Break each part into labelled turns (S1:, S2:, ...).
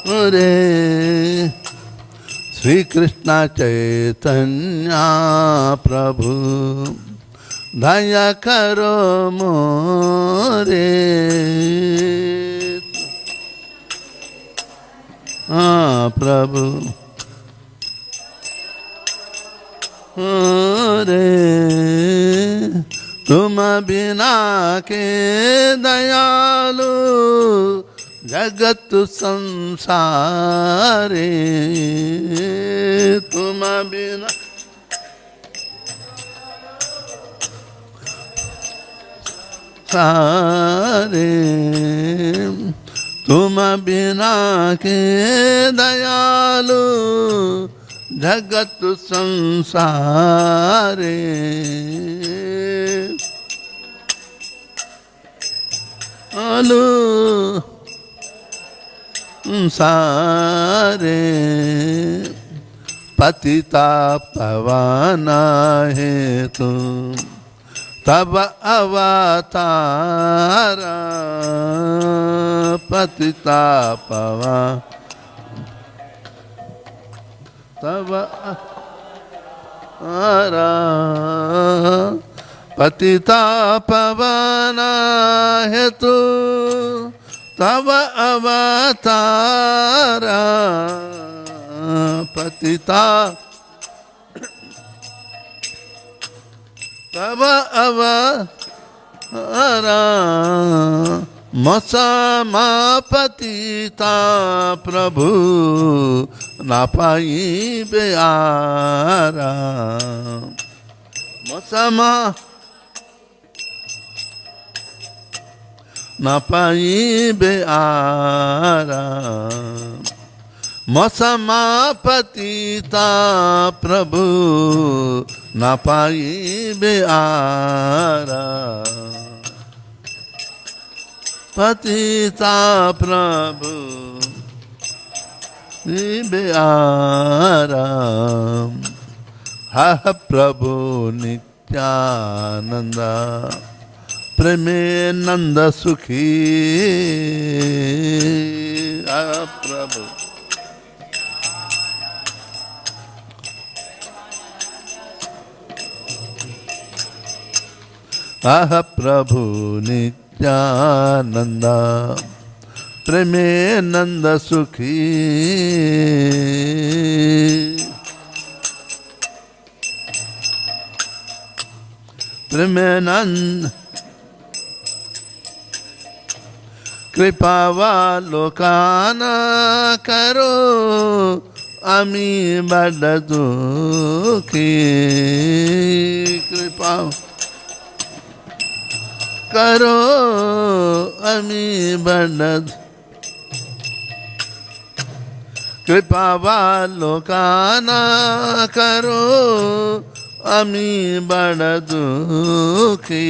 S1: रे श्री कृष्ण चैतन्य प्रभु दया करो मोरे प्रभु रे तुम बिना के दयालु जगत संसारे तुम बिना सारे तुम बिना के दयालु जगत संसारे आलू सारे पतिता पवाना है तुम तब अवतारा पतिता पवा तब आरा पतिता पवना है तू तब अवतारा पतिता तब अवतारा मसमा पतिता प्रभु ना पाई बेआरा मसमा ना पाई बेआरा मसमा पतिता प्रभु ना पाई बेआरा पतिता प्रभु बेआरा हा प्रभु नित्यानंद प्रेमे नंद सुखी हा प्रभु आह प्रभु नित्यानंद प्रेमे नंद सुखी प्रेमे नंद कृपावालोकन करो आमी बड़ दुखी कृपा करो आमी बड़ कृपावालोकन करो आमी बड़ दुखी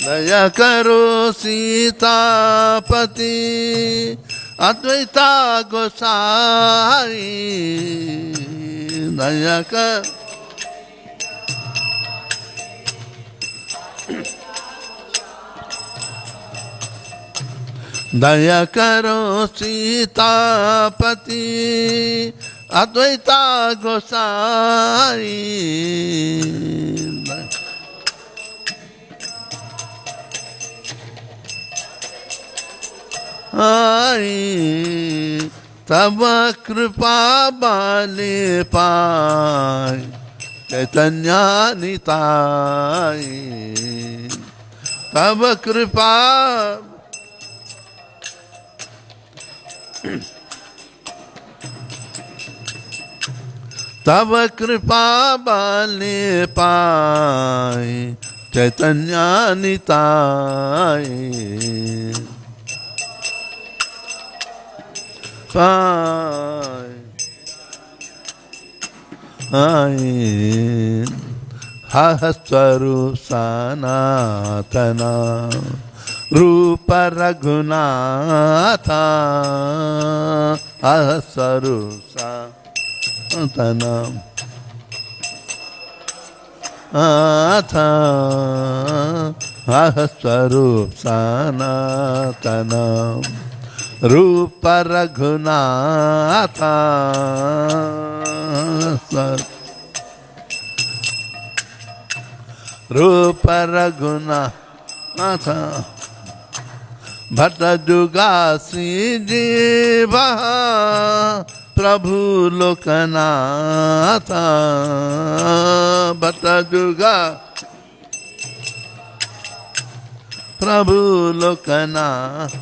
S1: दया करो सीतापति अद्वैता गोसाई दया कर दया करो सीतापति अद्वैता गोसाई आई तब कृपा बाले पाय चैतन्य निताई तब कृपा तब कृपा बाले पाय चैतन्य निताई स्वरूप सनातन रूप रघुनाथ स्वरूप सनातन आथा स्वरूप सनातन रूप रघुनाथ रूप रघुनाथ भट्ट जुगा श्री जीव प्रभु लोकनाथ भट्ट जुगा प्रभु लोकनाथ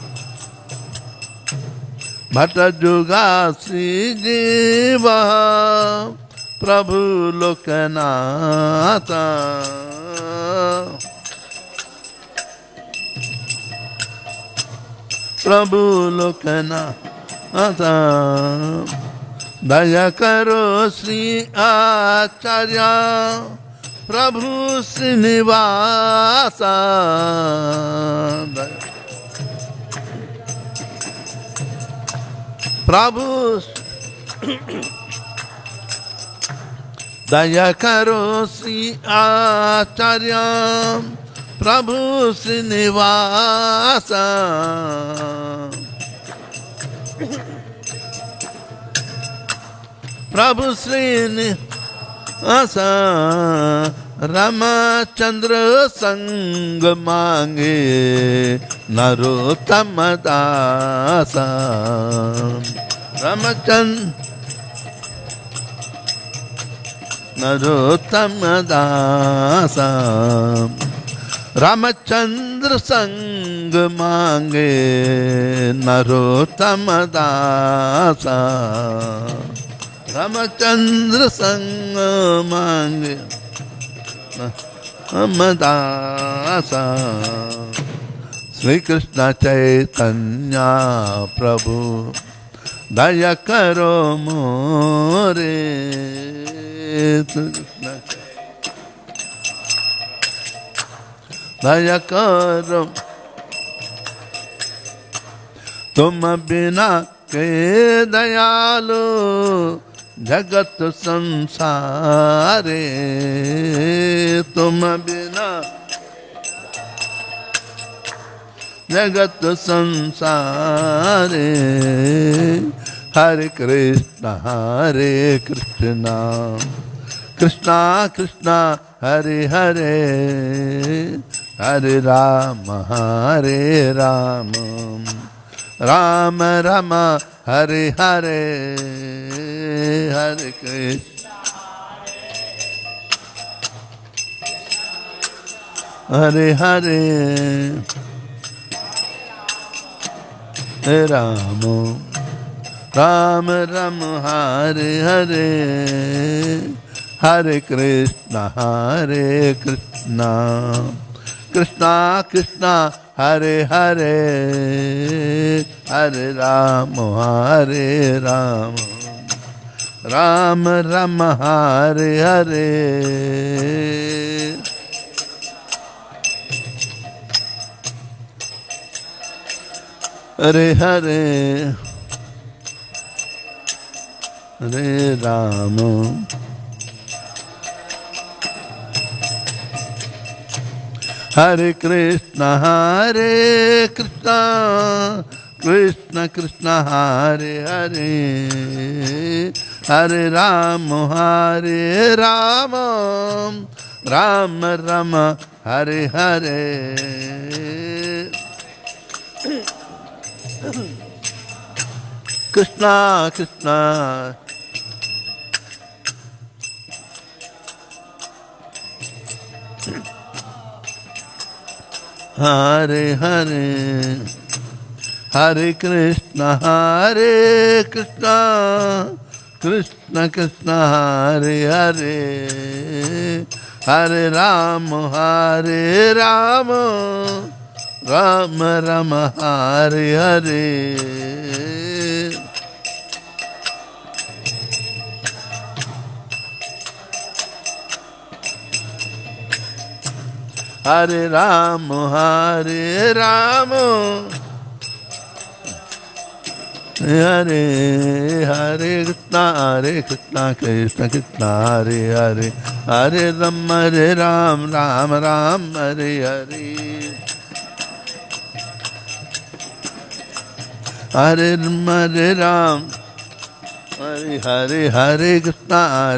S1: भट्ट जुगा श्री जीव प्रभु लोकनाथ प्रभु लोकनाथ दया करो श्री आचार्य प्रभु श्रीनिवास प्रभु दया करो श्री आचार्य प्रभु श्रीनिवास प्रभु श्रीनिवास रामचंद्र संग मांगे नरोत्तम दास रामचंद्र नरोत्तम दास रामचंद्र संग मांगे नरोत्तम दास रामचंद्र संग मांगे दास श्री कृष्ण चैतन्य प्रभु दया करो मोरे दया करो तुम बिना के दयालु जगत संसारे तुम बिना जगत संसारे हरे कृष्ण कृष्ण कृष्ण हरे हरे हरे राम राम राम हरे हरे हरे कृष्ण हरे हरे राम राम राम हरे हरे हरे कृष्ण कृष्ण कृष्ण हरे हरे हरे राम राम राम हरे हरे हरे हरे हरे राम हरे Krishna Krishna Krishna Hare Hare Hare Ram Ram Ram Hare Hare Krishna Krishna Hare Hare Hare Krishna Krishna Krishna Hare Hare Hare Ram Ram Ram Hare Hare Hare Ram Hare Hare Krishna Krishna Krishna Hare Hare Hare Rama Ram Ram Hare Hare Hare Rama Ram Hare Hare Hare Krishna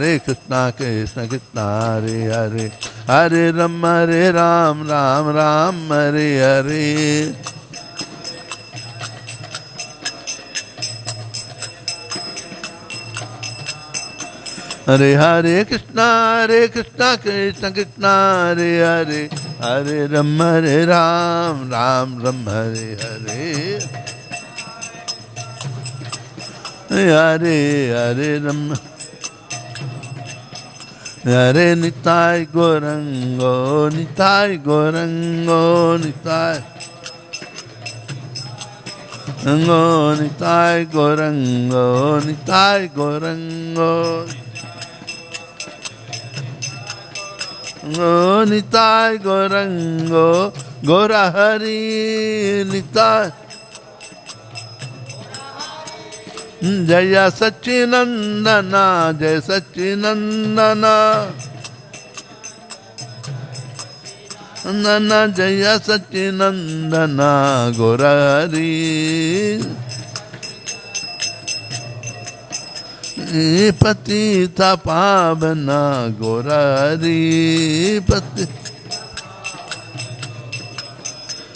S1: Krishna Krishna Hare Hare Hare Rama Ram Ram Hare Hare Hare Hare Krishna Krishna Krishna Hare Hare Hare Rama Ram Ram Hare Hare Hare Hare Rama Hare Nitai Gorango Nitai Gorango Nitai Nitai Gorango Nitai Gorango Nitai Gorango Gora Hari Nitai Jaya Sachinandana Jaya Sachinandana Nana Jaya Sachinandana Gora Hari Patita Pavana Gora Hari Pati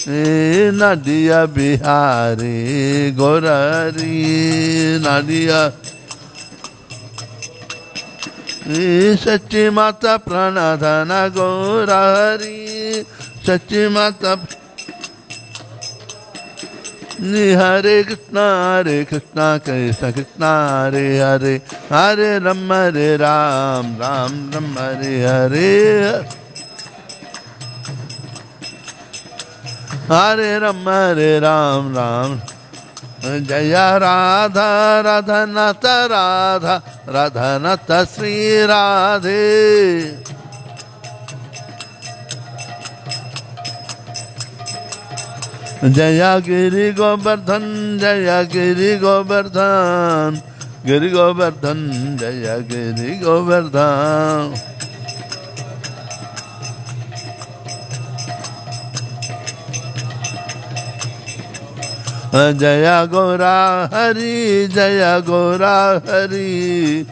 S1: Nadia Bihari Gora Hari Nadia Sachi Mata Pranadhana Gora Hari Sachi Mata Hare Krishna Krishna Krishna Hare Hare Hare Rama Ram Ram Hare Hare Hare Rama Ram Ram Jaya Radha Radhanata Radha Radhanata Sri Radhe Jaya Giri Govardhan Jaya Giri Govardhan Giri Govardhan Jaya Giri Govardhan Jaya Gora Hari Jaya Gora Hari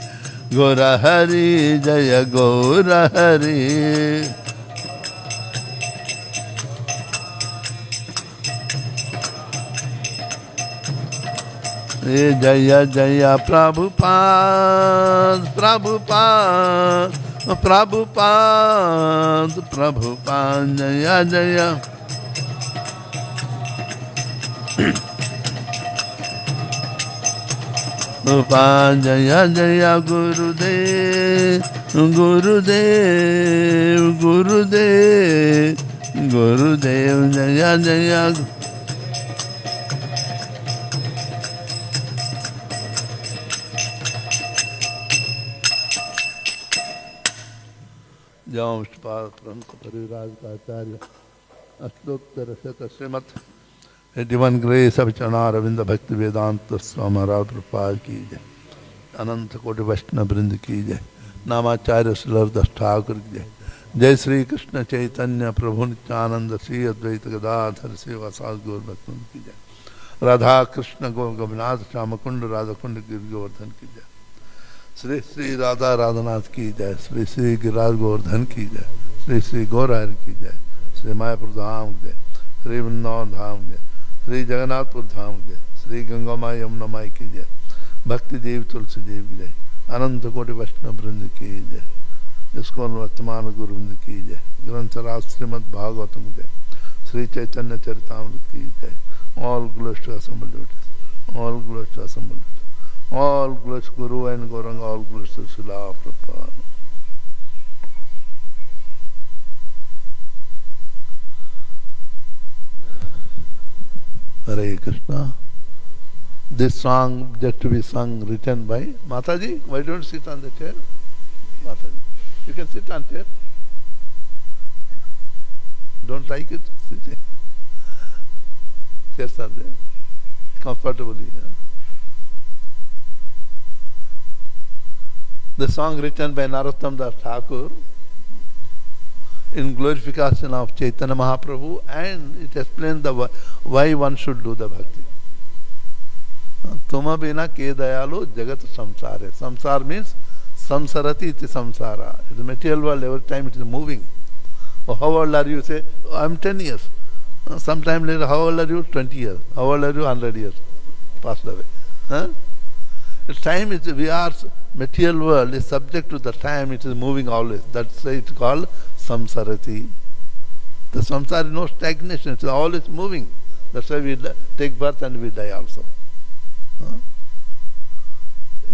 S1: Gora Hari Jaya Gora Hari Jaya Jaya Prabhupada Prabhupada Prabhupada Prabhupada Jaya Jaya Prabhupada Jaya Jaya Gurudev Gurudev Gurudev Gurudev Jaya Jaya Jam Shpal Pranta Pariraj Acharya Ashtottara Shata Srimad Divine Grace of Chana Ravinda Bhakti Vedanta Swami Prabhupada ki jai Ananta Koti Vaishnava Vrind ki jai Namacharya Sri Das Thakur ki jai Jai Sri Krishna Caitanya Prabhu Nityananda Sri Advaita Gadadhar Seva Sas Gaur Bhaktan ki jai Radha Krishna Govinath Shamakund Radha Kund Giri Govardhan ki jai Sri Sri Radha Radhanath ki jai Sri Sri Giraj Govardhan ki jai Sri Sri Gaurahar ki jai Sri Mayapur Dham ki jai Sri Vrindavan Dham ki jai Sri Jagannathpur Dham ki jai Sri Ganga Mai Yamuna Mai ki jai Bhakti Dev Tulsi Dev ki jai Ananta Koti Vaishnava Vrind ki jai Iskon Vartamana Guru Vrind ki jai Granth Raj Srimad Bhagavatam ki jai Sri Caitanya caritamrta ki jai All glories to assembled devotees All glories to assembled devotees All glories to Guru and Gauranga, all glories to Srila Prabhupada. Hare Krishna. This song just to be sung, written by Mataji. Why don't you sit on the chair? Mataji. You can sit on chair. Don't like it? Sit. Chairs are there. Comfortably. The song written by Narottam Das Thakur in glorification of Chaitanya Mahaprabhu, and it explains the why one should do the bhakti. Tuma bina ke dayalu jagat samsare. Samsar means samsarati iti samsara. It is a material world, every time it is moving. Oh, how old are you? Say, oh, I am 10 years. Sometime later, how old are you? 20 years. How old are you? 100 years. Passed away. The time is, we are, material world is subject to the time, it is moving always. That's why it's called samsarati. The samsara is no stagnation, it is always moving. That's why we take birth and we die also.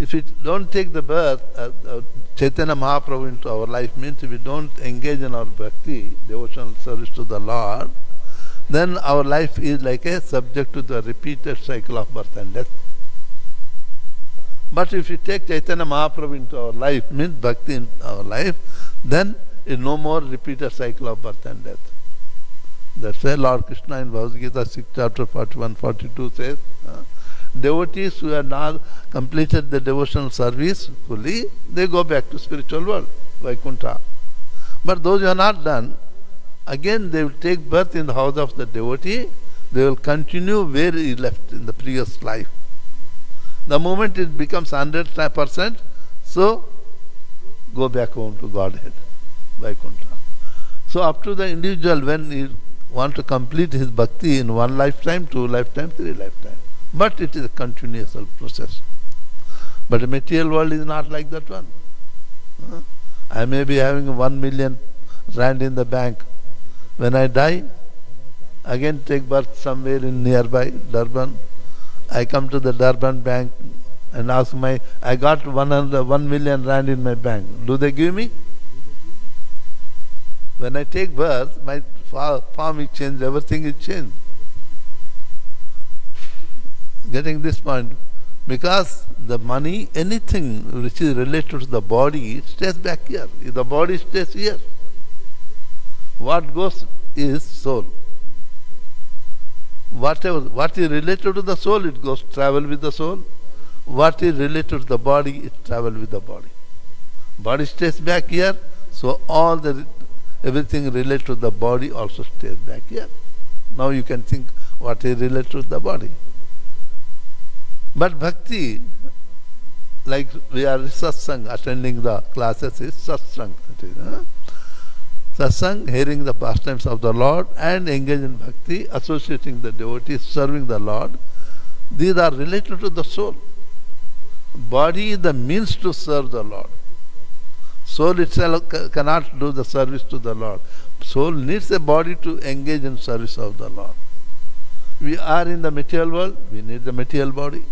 S1: If we don't take the birth, Chaitanya Mahaprabhu into our life, means if we don't engage in our bhakti, devotional service to the Lord, then our life is like a subject to the repeated cycle of birth and death. But if we take Chaitanya Mahaprabhu into our life, means bhakti in our life, then is no more repeated cycle of birth and death. That's why Lord Krishna in Bhagavad Gita 6 chapter 41-42 says, devotees who have not completed the devotional service fully, they go back to spiritual world, Vaikuntha. But those who have not done, again they will take birth in the house of the devotee, they will continue where he left in the previous life. The moment it becomes 100%, so go back home to Godhead, Vaikuntha. So up to the individual, when he wants to complete his bhakti in 1 lifetime, 2 lifetime, 3 lifetime. But it is a continuous process. But the material world is not like that one. I may be having 1 million rand in the bank. When I die, again take birth somewhere in nearby Durban. I come to the Durban bank and ask I got 1 million rand in my bank. Do they give me? When I take birth, my form is changed, everything is changed. Getting this point? Because the money, anything which is related to the body, it stays back here. The body stays here. What goes is soul. What is related to the soul, it goes travel with the soul. What is related to the body, it travel with the body. Body stays back here, so everything related to the body also stays back here. Now you can think what is related to the body. But bhakti, like we are satsang, attending the classes is satsang. Satsang, hearing the pastimes of the Lord and engage in bhakti, associating the devotees, serving the Lord. These are related to the soul. Body is the means to serve the Lord. Soul itself cannot do the service to the Lord. Soul needs a body to engage in service of the Lord. We are in the material world, we need the material body.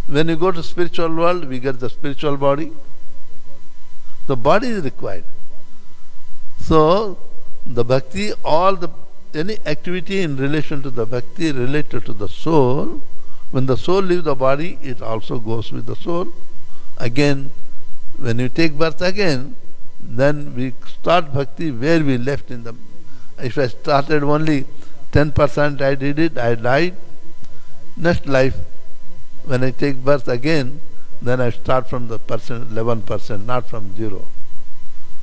S1: When you go to spiritual world, we get the spiritual body. The body is required. So, the bhakti, any activity in relation to the bhakti related to the soul, when the soul leaves the body, it also goes with the soul. Again, when you take birth again, then we start bhakti where we left in the... If I started only 10%, I did it, I died. Next life, when I take birth again, then I start from the 11%, not from 0.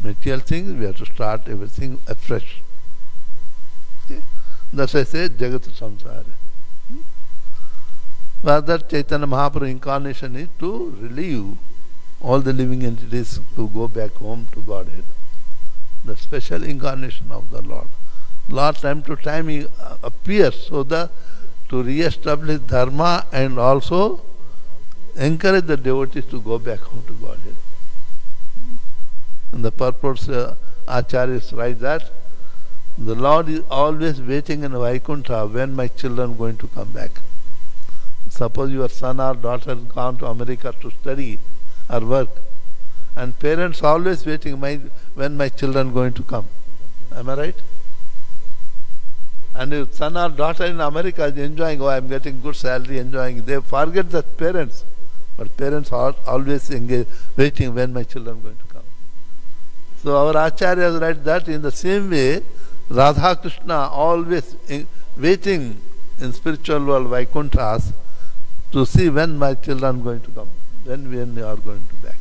S1: Material things, we have to start everything afresh. Okay? Thus I say, Jagat Samsara. Rather, Chaitanya Mahaprabhu incarnation is to relieve all the living entities to go back home to Godhead. The special incarnation of the Lord. Lord, time to time, he appears so that to re-establish dharma and also encourage the devotees to go back home to Godhead. In the purports, Acharyas write that the Lord is always waiting in Vaikuntha when my children are going to come back. Suppose your son or daughter has gone to America to study or work, and parents always waiting when my children are going to come. Am I right? And if son or daughter in America is enjoying, I am getting good salary, enjoying, they forget the parents. But parents are always engaged, waiting when my children are going to come. So our Acharyas write that in the same way, Radha Krishna always waiting in spiritual world, Vaikunthas, to see when my children are going to come, when they are going to back.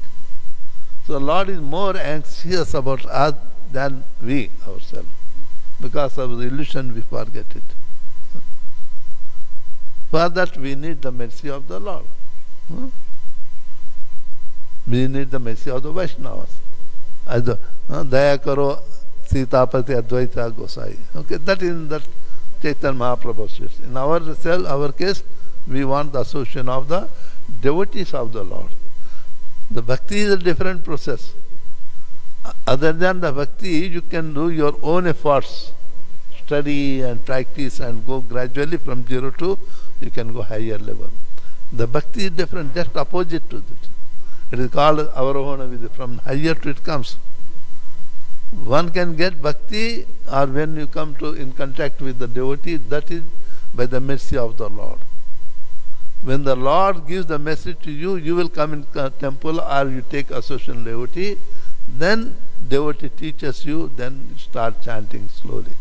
S1: So Lord is more anxious about us than we ourselves. Because of the illusion we forget it. For that we need the mercy of the Lord. We need the mercy of the Vaishnavas. As the Daya Karo Sitapati Advaita Gosai. Okay, that is that Chaitanya Mahaprabhu says. In our case, we want the association of the devotees of the Lord. The bhakti is a different process. Other than the bhakti, you can do your own efforts, study and practice and go gradually from 0 to, you can go higher level. The bhakti is different, just opposite to it. It is called avarohana vidya, from higher to it comes. One can get bhakti, or when you come to in contact with the devotee, that is by the mercy of the Lord. When the Lord gives the message to you, you will come in temple or you take association devotee, then devotee teaches you, then you start chanting slowly.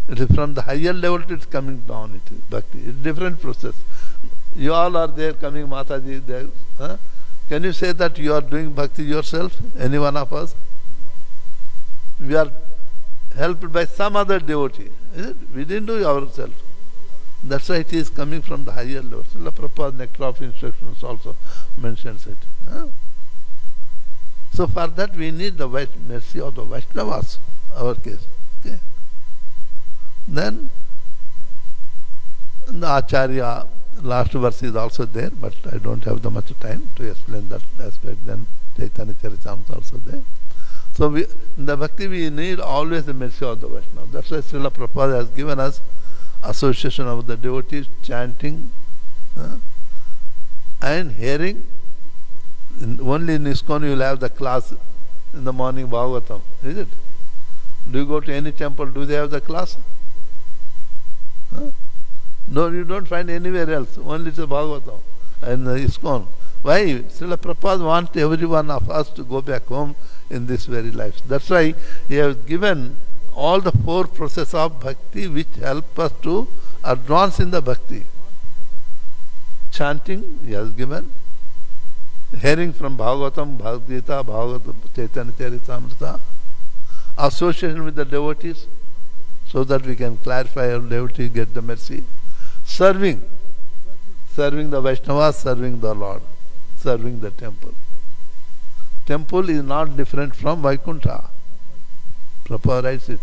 S1: It is from the higher level it is coming down, it is bhakti. It's a different process. You all are there coming, Mataji, there. Huh? Can you say that you are doing bhakti yourself, any one of us? We are helped by some other devotee. Is it? We didn't do it ourselves. That's why it is coming from the higher level. Srila Prabhupada, Nectar of Instructions also mentions it. Huh? So for that we need the mercy of the Vaishnavas, our case. Okay. Then the Acharya, last verse is also there, but I don't have the much time to explain that aspect. Then Chaitanya Charitamrta also there. So in the bhakti we need always the mercy of the Vaishnava. That's why Srila Prabhupada has given us association of the devotees, chanting and hearing. Only in ISKCON you will have the class in the morning Bhagavatam, is it? Do you go to any temple, do they have the class? No, you don't find anywhere else, only the Bhagavatam and the ISKCON. Why? Srila Prabhupada wants every one of us to go back home in this very life. That's why he has given all the 4 processes of bhakti which help us to advance in the bhakti. Chanting he has given, hearing from Bhagavatam, Bhagavad Gita, Bhagavatam, Chaitanya Charitamrta, association with the devotees so that we can clarify our devotee, get the mercy, serving the Vaishnavas, serving the Lord, serving the temple. Temple is not different from Vaikuntha. Prabhupada writes it.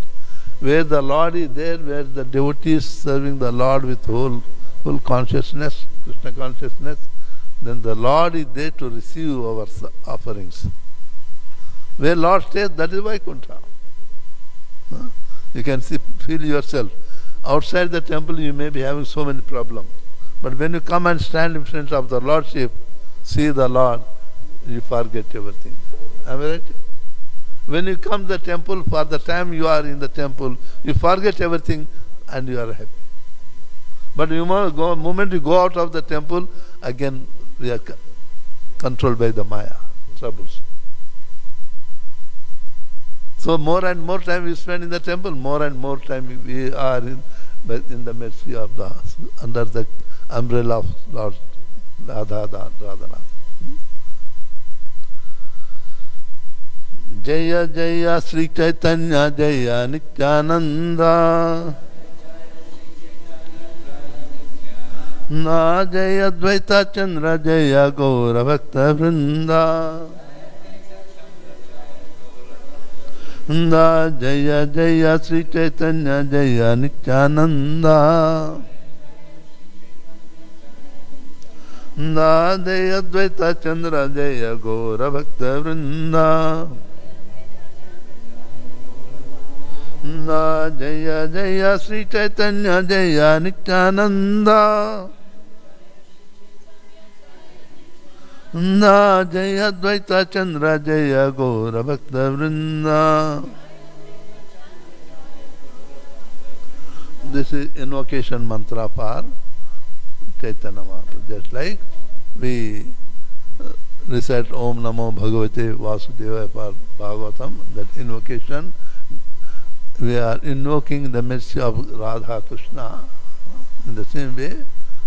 S1: Where the Lord is there, where the devotee is serving the Lord with whole consciousness, Krishna consciousness, then the Lord is there to receive our offerings. Where Lord stays, that is Vaikuntha. You can feel yourself. Outside the temple you may be having so many problems. But when you come and stand in front of the Lordship, see the Lord, you forget everything. Am I right? When you come to the temple, for the time you are in the temple, you forget everything and you are happy. But the moment you go out of the temple, again we are controlled by the Maya, troubles. So more and more time we spend in the temple, more and more time we are in the mercy of under the umbrella of Lord Radhanath. Jaya Jaya Sri Caitanya Jaya Nityananda Na Jaya Dvaita Chandra Jaya Gaura Bhakta Vrinda Na Jaya Jaya Sri Caitanya Jaya Nityananda Na Jaya Dvaita Chandra Jaya Gaura Bhakta Vrinda Na Jaya Jaya Sri Caitanya Jaya Nityananda Na Jaya Dvaita Chandra Jaya Gaura Bhakta Vrinda. This is invocation mantra for Chaitanya Mahaprabhu. Just like we recite Om Namo Bhagavate Vasudevaya for Bhagavatam, that invocation, we are invoking the mercy of Radha Krishna. In the same way,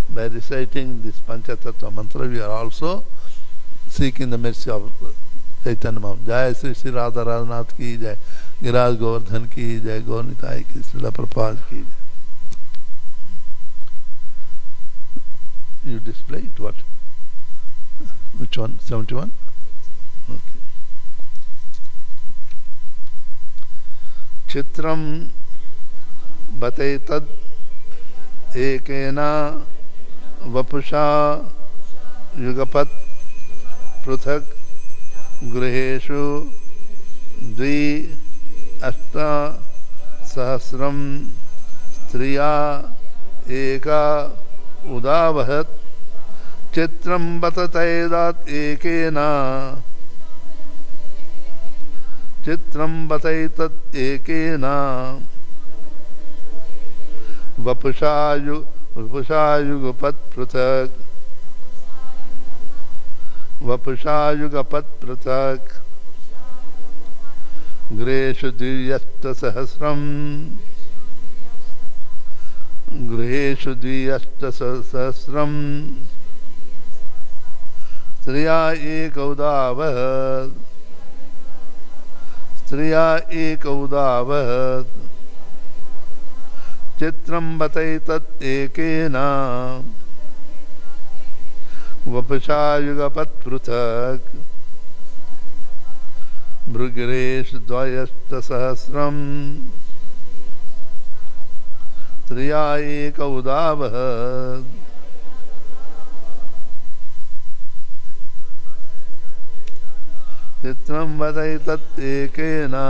S1: by reciting this Panchatattva mantra, we are also seeking the mercy of Chaitanya Mahaprabhu. जय श्री श्री राधा राधनाथ की जय, गिरिराज गोवर्धन की जय, गौरनिताई की, श्रील प्रभुपाद की जय। You display it, what? Which one? 71? Okay. Chitram bataytad ekena vapusha yugapat pruthak griheshu dvi ashta sahasram striya eka उदावहत चित्रं बततैदात् एकेना चित्रं बतैतत् एकेना वपुषायुगपत् पृथक् वपुषायुगपत् पृथक् गृहेषु द्व्यष्टसहस्रम् गृहेषु द्व्यष्टसहस्रम् स्त्रिया एकौदावहत् स्त्रिया एकौदावहत् चित्रं बतैतत् एकेना वपुषायुगपत् पृथक् भृगृहेषु द्व्यष्टसहस्रम् स्त्रिया एकौदावहत् चित्रं बतैतत् एकेना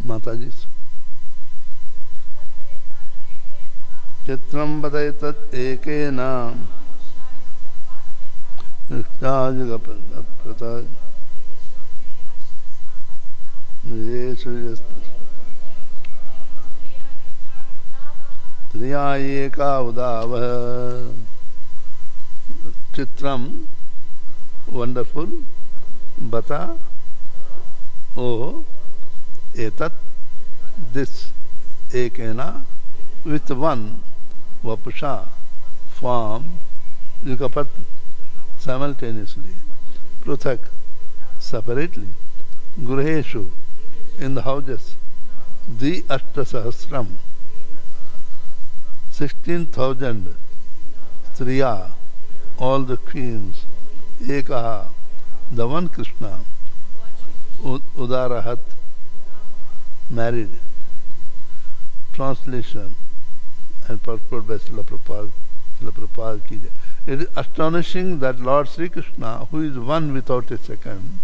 S1: माता जी चित्रं बतैतत् एकेना पृथक् स्त्रिया एका उदावहत् चित्रम वंडरफुल बता ओ एतत् this एकेना with one vapusha form yugapat simultaneously pruthak separately griheshu in the houses the ashtasahasram 16,000 striya all the queens ekaha the one Krishna udarahat married. Translation and purport by Srila Prabhupada ki jai. It is astonishing that Lord Sri Krishna, who is one without a second,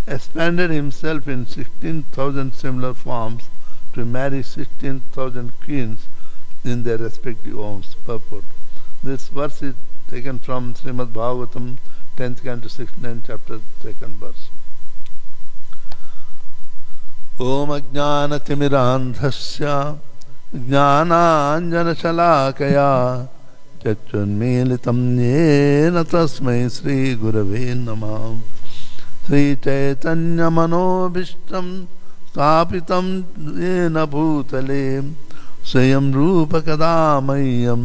S1: expanded himself in 16,000 similar forms to marry 16,000 queens in their respective homes. Purport. This verse is taken from Srimad Bhagavatam, 10th canto, 69th chapter, 2nd verse. Om Ajnana Timirandhasya ज्ञानाञ्जनशलाकया चक्षुन्मीलितं येन तस्मै श्रीगुरवे नमः। श्रीचैतन्यमनोभीष्टं स्थापितं येन भूतले स्वयं रूपकदा मह्यं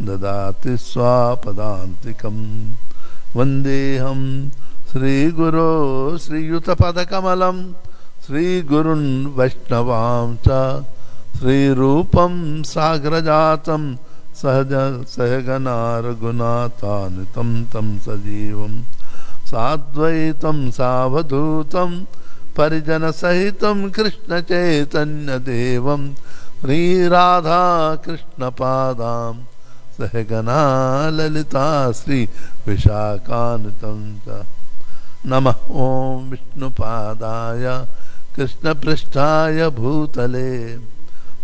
S1: ददाति स्वापदान्तिकं। वन्देऽहं श्रीगुरो श्रीयुतपदकमलं श्रीगुरुन् वैष्णवां च श्रीरूपं साग्रजातं सहगना रघुनाथान्वितं तं सजीवं साद्वैतं सावधूतं परिजनसहितं कृष्णचैतन्यदेवं श्रीराधा कृष्णपादां सहगना ललिता श्रीविशाखान्वितं च। नमः ॐ विष्णुपादाय कृष्णपृष्ठाय भूतले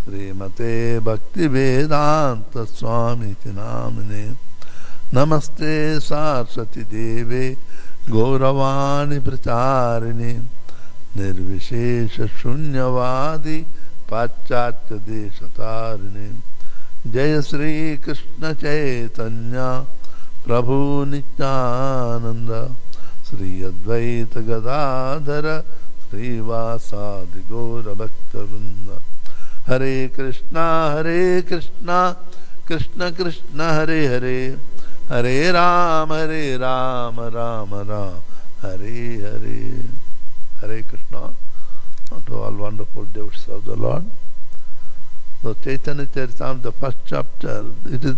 S1: श्रीमते भक्तिवेदांत स्वामी नामिने। नमस्ते सरस्वती देवे गौरवाणी प्रचारिणे निर्विशेष शून्यवादी पाश्चात्य देशतारिणे। जय श्री कृष्ण चैतन्य प्रभु Nityanand Sri Advaita Gadadhara Srivasadi Gaura Bhakta Vrinda. Hare Krishna, Krishna Krishna, Hare Hare, Hare Rama, Rama Rama, Hare Hare. Hare Krishna to all wonderful devotees of the Lord. So Chaitanya Charitamrta, the first chapter, it is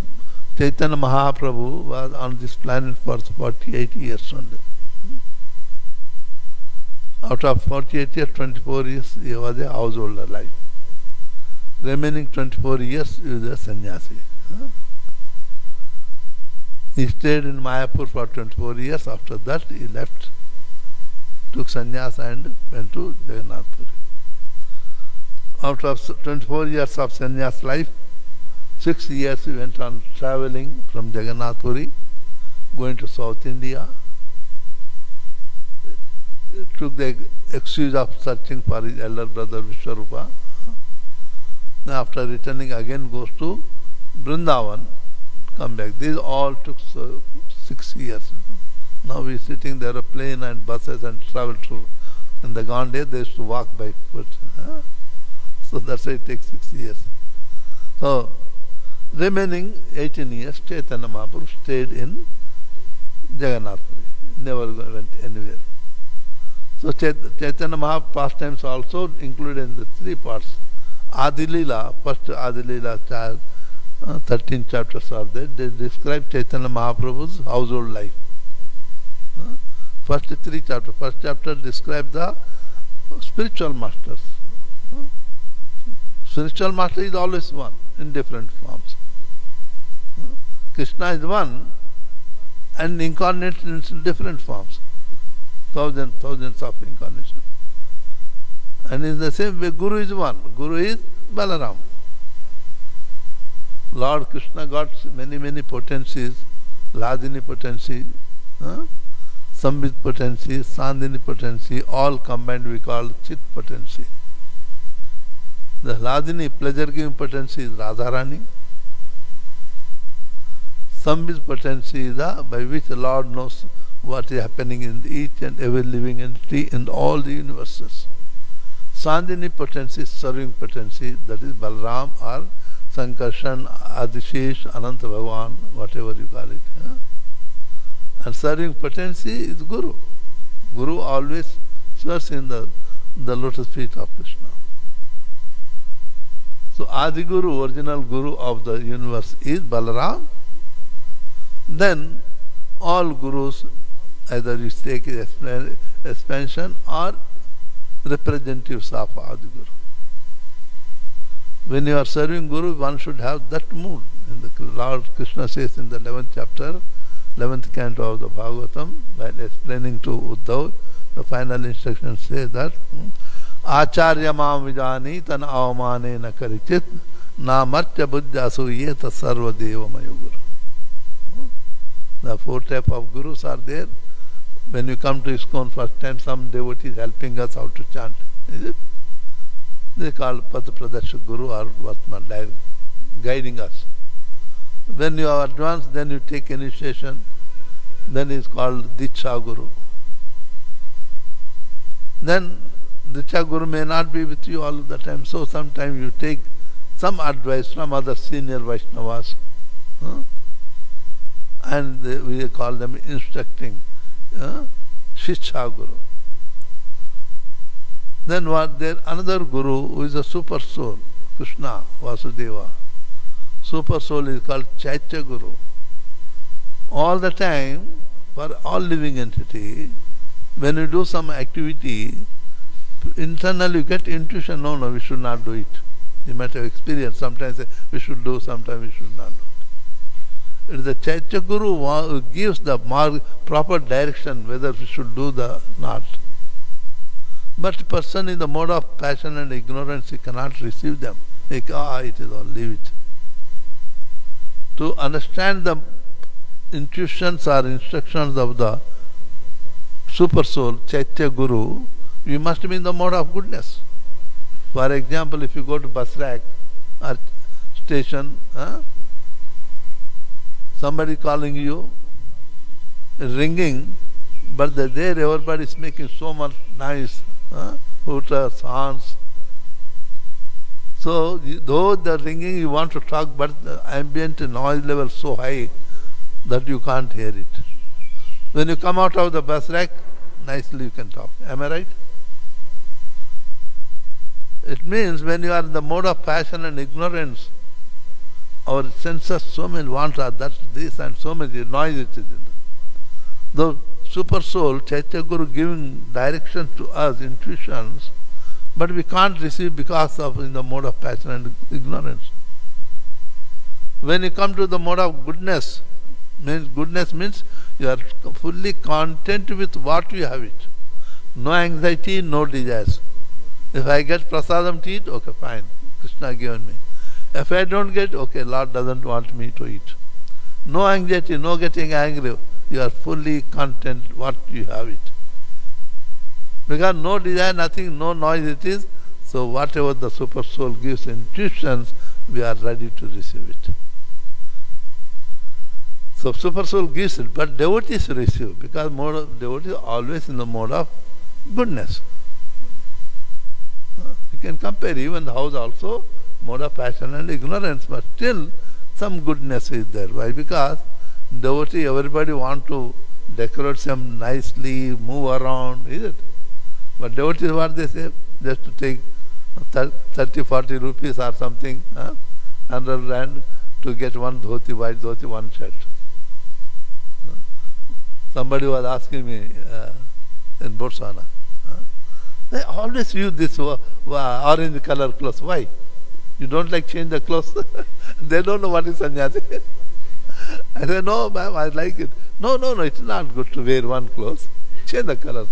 S1: Chaitanya Mahaprabhu was on this planet for 48 years only. Out of 48 years, 24 years he was a householder life. Remaining 24 years he was a sannyasi. He stayed in Mayapur for 24 years. After that he left, took sannyas and went to Jagannath Puri. After 24 years of sannyas life, 6 years he went on traveling from Jagannath Puri, going to South India. Took the excuse of searching for his elder brother Vishwarupa. After returning again goes to Vrindavan, come back. These all took 6 years. Now we sitting there, a plane and buses and travel through. In the gone days they used to walk by foot. So that's why it takes 6 years. So remaining 18 years, Chaitanya Mahaprabhu stayed in Jagannath Puri. Never went anywhere. So Chaitanya Mahaprabhu pastimes also included in the 3 parts. Adi Lila, first Adi Lila, 13 chapters are there. They describe Chaitanya Mahaprabhu's household life. First 3 chapters. First chapter describes the spiritual masters. Spiritual master is always one, in different forms. Krishna is one and incarnate in different forms. Thousands of incarnations. And in the same way, Guru is one. Guru is Balaram. Lord Krishna got many potencies, Ladini potency, Sambit potency, Sandini potency, all combined we call Chit potency. The Ladini, pleasure-giving potency, is Radharani. Sambit potency is the by which the Lord knows what is happening in each and every living entity in all the universes. Sandini potency is serving potency, that is Balram or Sankarshan, Adishesh, Ananta Bhagavan, whatever you call it. And serving potency is Guru. Guru always serves in the lotus feet of Krishna. So Adi Guru, original Guru of the universe is Balaram. Then all Gurus, either you take expansion or representatives of Adi Guru. When you are serving Guru, one should have that mood. And the Lord Krishna says in the 11th chapter, 11th canto of the Bhagavatam, while explaining to Uddhav, the final instructions say that Acharya mam vijani tan avamane na karichit na martya buddhasu yeta sarva deva mayoguru. The 4 types of Gurus are there. When you come to ISKCON first time, some devotees helping us how to chant. Is it? They call Pada Pradashak Guru or Vatman, guiding us. When you are advanced, then you take initiation. Then it is called Diksha Guru. Then Diksha Guru may not be with you all the time. So sometimes you take some advice from other senior Vaishnavas. And we call them instructing. Shiksha Guru. Then there another Guru who is a super soul, Krishna, Vasudeva. Super soul is called Chaitya Guru. All the time, for all living entity, when you do some activity, internally you get intuition, no, we should not do it. You might have experienced, sometimes we should do, sometimes we should not do it. It is the Chaitya Guru who gives the proper direction whether we should do the not. But person in the mode of passion and ignorance, he cannot receive them. Like, it is all, leave it. To understand the intuitions or instructions of the super soul, Chaitya Guru, you must be in the mode of goodness. For example, if you go to bus rack or station, somebody calling you, ringing, But there everybody is making so much noise, hooters, horns. So though the ringing you want to talk, but the ambient noise level so high that you can't hear it. When you come out of the bus rack, nicely you can talk. Am I right? It means when you are in the mode of passion and ignorance, our senses so many want that, this and so many noise it is in the super soul, Chaitanya Guru giving direction to us, intuitions, but we can't receive because of in the mode of passion and ignorance. When you come to the mode of goodness means you are fully content with what you have it. No anxiety, no desires. If I get prasadam to eat, okay, fine, Krishna given me. If I don't get, okay, Lord doesn't want me to eat. No anxiety, no getting angry. You are fully content what you have it. Because no desire, nothing, no noise it is. So whatever the super soul gives intuitions, we are ready to receive it. So super soul gives it, but devotees receive, because devotees are always in the mode of goodness. You can compare even the house also, mode of passion and ignorance, but still some goodness is there. Why? Because devotee, everybody want to decorate them nicely, move around, is it? But devotees, what they say, just to take 30, 40 rupees or something, 100 rand to get one dhoti, white dhoti, one shirt. Somebody was asking me in Botswana, they always use this orange color clothes. Why? You don't like change the clothes? They don't know what is sannyasi. I said, no, ma'am, I like it. No, it's not good to wear one clothes. Change the color.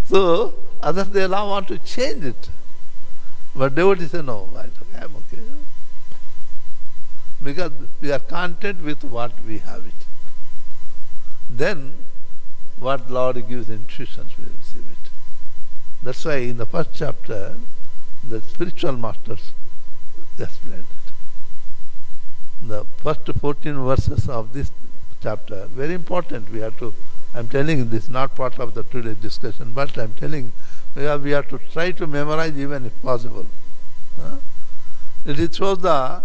S1: So, others, they now want to change it. But devotees say, no, I am okay. Because we are content with what we have it. Then, what Lord gives intuitions, we receive it. That's why in the first chapter, the spiritual masters explained it. The first 14 verses of this chapter, very important. We have to, I'm telling this, not part of the today's discussion, but I'm telling we have to try to memorize even if possible. It shows the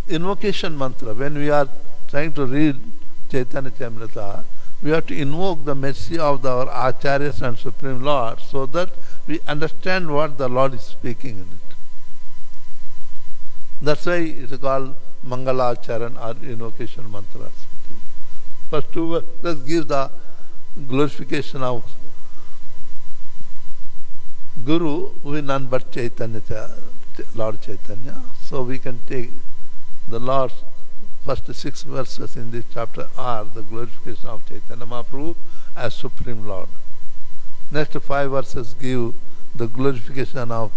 S1: invocation mantra. When we are trying to read Chaitanya Caritamrta, we have to invoke the mercy of our Acharyas and Supreme Lord so that we understand what the Lord is speaking in it. That's why it is called Mangala Charan or invocation mantras. First two verses give the glorification of Guru, who is none but Chaitanya, Lord Chaitanya. So we can take the Lord's first 6 verses in this chapter are the glorification of Chaitanya Mahaprabhu as Supreme Lord. Next 5 verses give the glorification of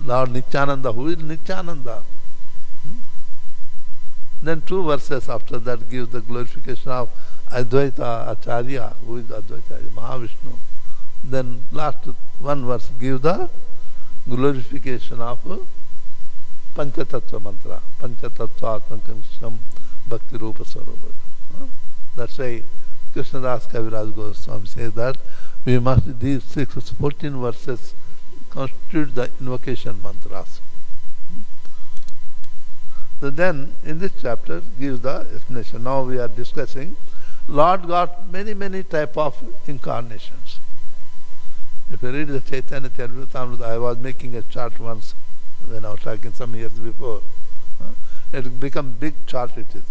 S1: Lord Nityananda. Who is Nityananda? Then 2 verses after that gives the glorification of Advaita Acharya, who is Advaita Mahavishnu. Then last 1 verse gives the glorification of Panchatattva mantra, Panchatattva Atmakam Bhakti Rupa Sarvabha. That's why Krishnadas Kaviraj Goswami says that we must, these 14 verses constitute the invocation mantras. So then, in this chapter, gives the explanation. Now we are discussing, Lord got many type of incarnations. If you read the Chaitanya Caritamrta, I was making a chart once when I was talking some years before. It become big chart it is.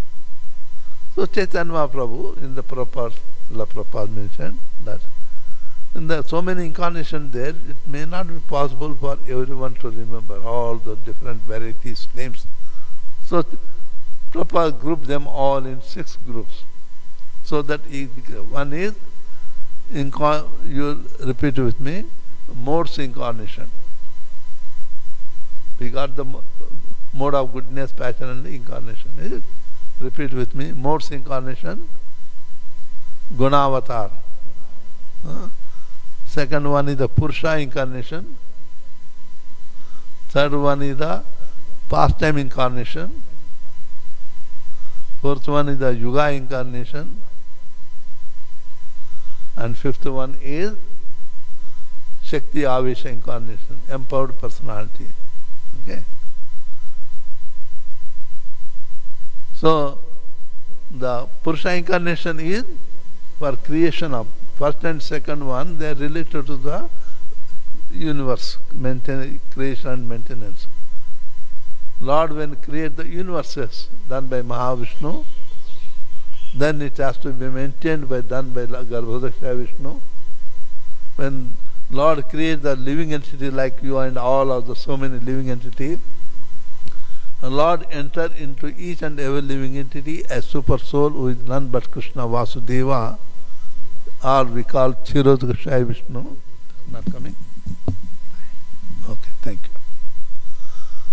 S1: So Chaitanya Mahaprabhu in the Prabhupada mentioned that in the so many incarnations there, it may not be possible for everyone to remember all the different varieties, names. So Prabhupada grouped them all in 6 groups. So that one is, you repeat with me, modes incarnation. We got the mode of goodness, passion and incarnation. Is it? Repeat with me. Modes incarnation, Gunavatar. Second one is the Purusha incarnation. Third one is the pastime incarnation. Fourth one is the Yuga incarnation. And fifth one is Shakti Avesha incarnation, empowered personality. Okay. So the Purusha incarnation is for creation of first and second one, they are related to the universe, creation and maintenance. Lord, when create the universes done by Mahavishnu, then it has to be maintained done by Garbhodakshaya Vishnu. When Lord creates the living entity like you and all of the so many living entities, Lord enter into each and every living entity as super soul who is none but Krishna Vasudeva, or we call Kshirodakshaya Vishnu. Not coming? Okay, thank you.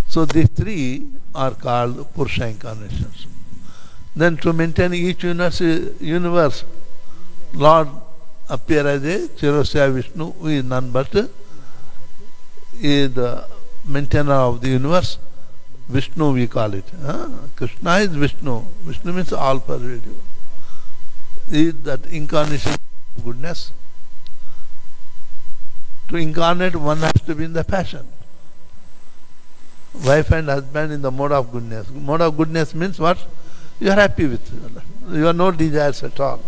S1: So these three are called Purusha incarnations. Then to maintain each universe, Lord appear as a Kshirodakshaya Vishnu, who is none but is the maintainer of the universe. Vishnu we call it. Krishna is Vishnu. Vishnu means all pervasive. Is that incarnation of goodness. To incarnate, one has to be in the passion. Wife and husband in the mode of goodness. Mode of goodness means what? You are happy with. You have no desires at all.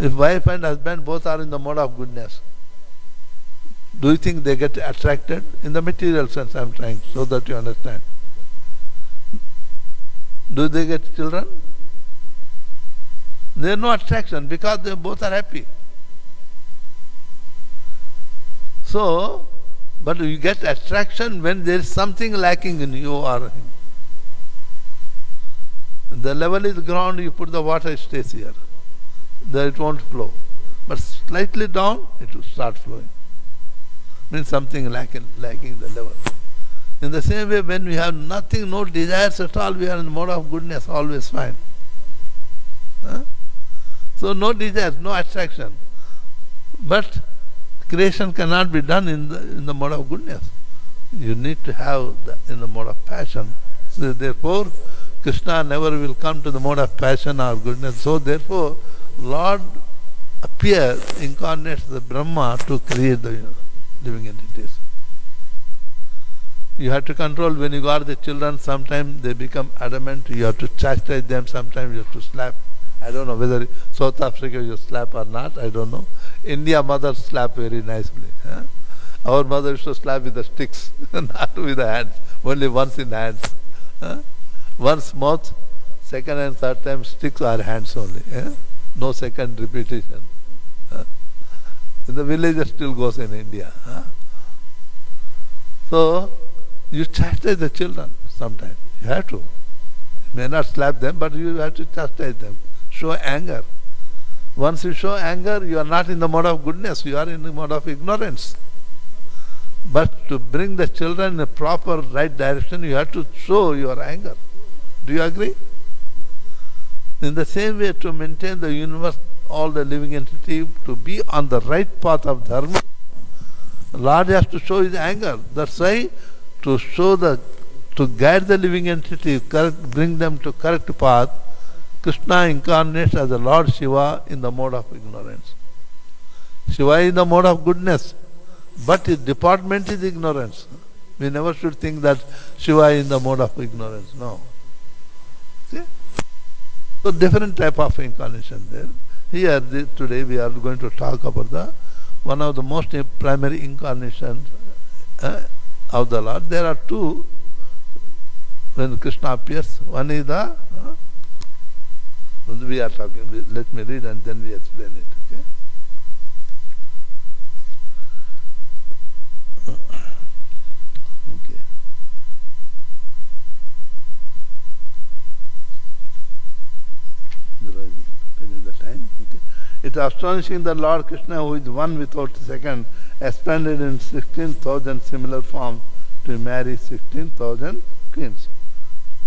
S1: If wife and husband both are in the mode of goodness, do you think they get attracted? In the material sense I am trying, so that you understand. Do they get children? There is no attraction because they both are happy. So, but you get attraction when there is something lacking in you or him. The level is ground, you put the water, it stays here. There it won't flow. But slightly down, it will start flowing. Means something lacking the level. In the same way, when we have nothing, no desires at all, we are in the mode of goodness, always fine. So no desires, no attraction. But creation cannot be done in the mode of goodness. You need to have in the mode of passion. So therefore, Krishna never will come to the mode of passion or goodness. So therefore, Lord appears, incarnates the Brahma to create the living entities. You have to control. When you got the children, sometimes they become adamant, you have to chastise them, sometimes you have to slap. I don't know whether South Africa you slap or not, I don't know. India mothers slap very nicely. Our mother used to slap with the sticks, not with the hands, only once in hands. Once mouth, second and third time sticks or hands only. No second repetition. In the villages still goes in India. So, you chastise the children sometimes. You have to. You may not slap them, but you have to chastise them. Show anger. Once you show anger, you are not in the mode of goodness, you are in the mode of ignorance. But to bring the children in a proper right direction, you have to show your anger. Do you agree? In the same way, to maintain the universe, all the living entity, to be on the right path of dharma, Lord has to show his anger. That's why to guide the living entity, bring them to correct path, Krishna incarnates as the Lord Shiva in the mode of ignorance. Shiva is in the mode of goodness, but his department is ignorance. We never should think that Shiva is in the mode of ignorance. No. See? So different type of incarnation there. Here today we are going to talk about one of the most primary incarnations of the Lord. There are two when Krishna appears. One is we are talking, let me read and then we explain it. Okay? Okay. Finish the time. Okay. It is astonishing that Lord Krishna, who is one without second, expanded in 16,000 similar forms to marry 16,000 queens.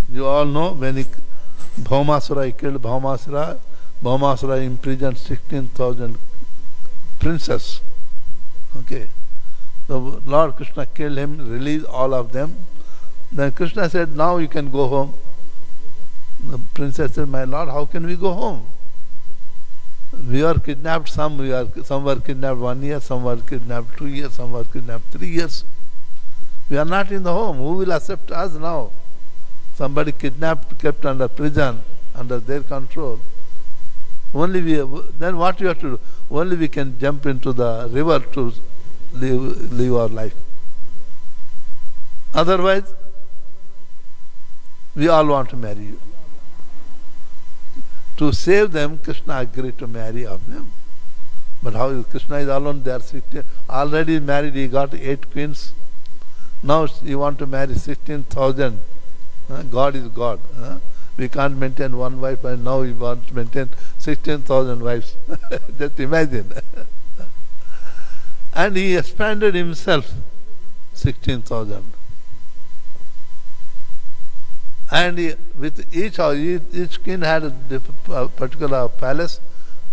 S1: You all know when he killed Bhaumasura, Bhaumasura imprisoned 16,000 princes. Okay. So Lord Krishna killed him, released all of them. Then Krishna said, now you can go home. The princess said, my Lord, how can we go home? We are kidnapped, some were kidnapped 1 year, some were kidnapped 2 years, some were kidnapped 3 years. We are not in the home. Who will accept us now? Somebody kidnapped, kept under prison, under their control. Only then what you have to do? Only we can jump into the river to live our life. Otherwise, we all want to marry you. To save them, Krishna agreed to marry of them. But how Krishna is alone, they are 16, already married, he got 8 queens. Now you want to marry 16,000. God is God. We can't maintain one wife, and now we want to maintain 16,000 wives. Just imagine. And he expanded himself 16,000. And with each king had a particular palace,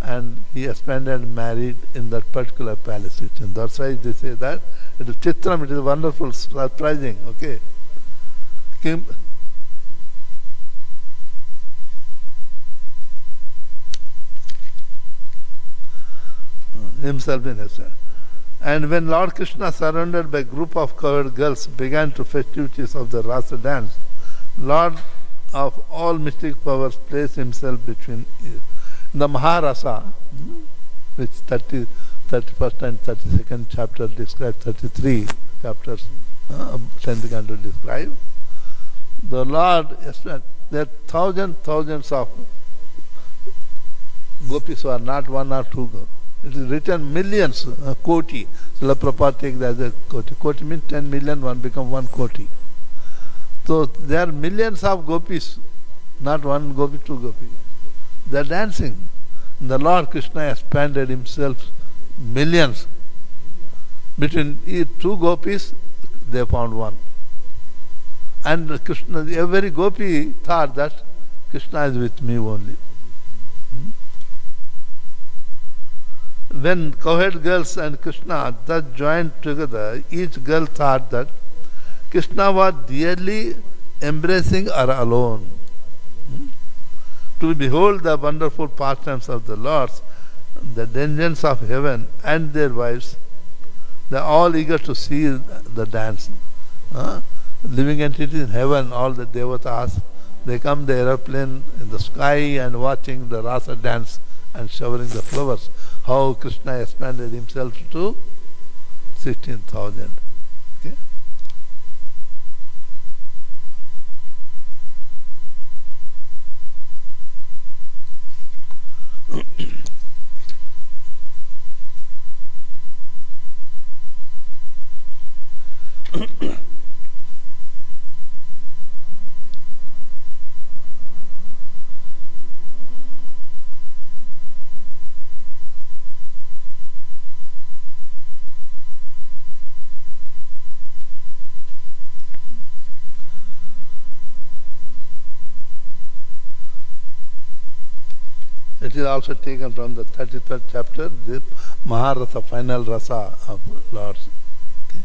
S1: and he expanded and married in that particular palace. That's why they say that it is Chitram, it is wonderful, surprising. Okay. Himself in his. And when Lord Krishna, surrounded by a group of covered girls, began to festivities of the Rasa dance, Lord of all mystic powers placed himself between the Maharasa, which 31st and 32nd chapter describe, 33 chapters, 10th canto describe. The Lord, there are thousands of gopis who are not one or two. It is written millions, koti. Srila Prabhupada takes that as a koti. Koti means 10 million, one become 1 koti. So there are millions of gopis, not one gopi, two gopis. They are dancing. The Lord Krishna expanded himself millions. Between two gopis, they found one. And Krishna, every gopi thought that Krishna is with me only. When cowherd girls and Krishna thus joined together, each girl thought that Krishna was dearly embracing her alone. To behold the wonderful pastimes of the Lords, the dungeons of heaven and their wives, they are all eager to see the dance. Living entities in heaven, all the devatas, they come the aeroplane in the sky and watching the rasa dance and showering the flowers. How Krishna expanded himself to 16,000. Okay? It is also taken from the 33rd chapter, the Maharasa, final rasa of Lords. Okay.